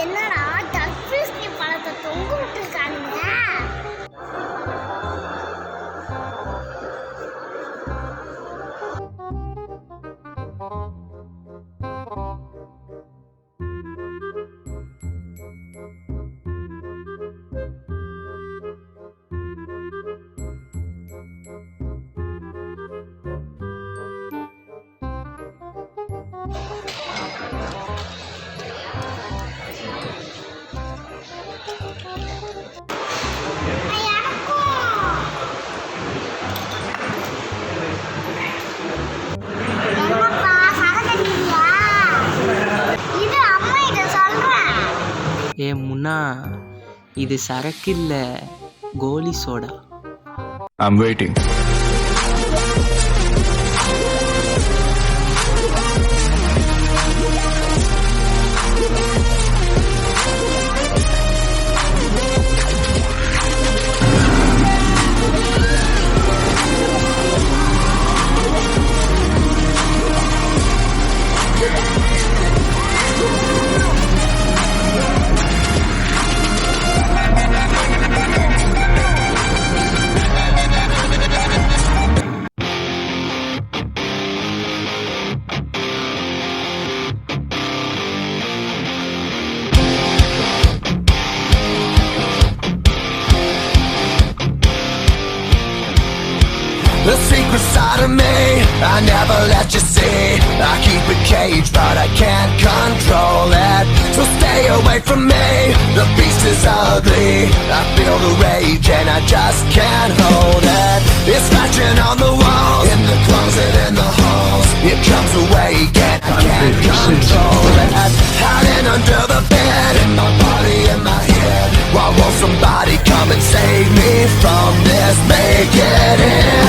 என்னடா தர்பூசணி பழத்தை தொங்க விட்டுருக்கானுங்க. ஏ முன்னா, இது சரக்கு இல்ல, கோலி soda. I'm waiting. The secret side of me, I never let you see. I keep it caged, but I can't control it. So stay away from me, the beast is ugly. I feel the rage and I just can't hold it. It's scratching on the walls, in the closet, in the halls. It comes awake and I can't control it. Hiding under the bed, in my body, in my head. Why won't somebody come and save me from this? Make it end.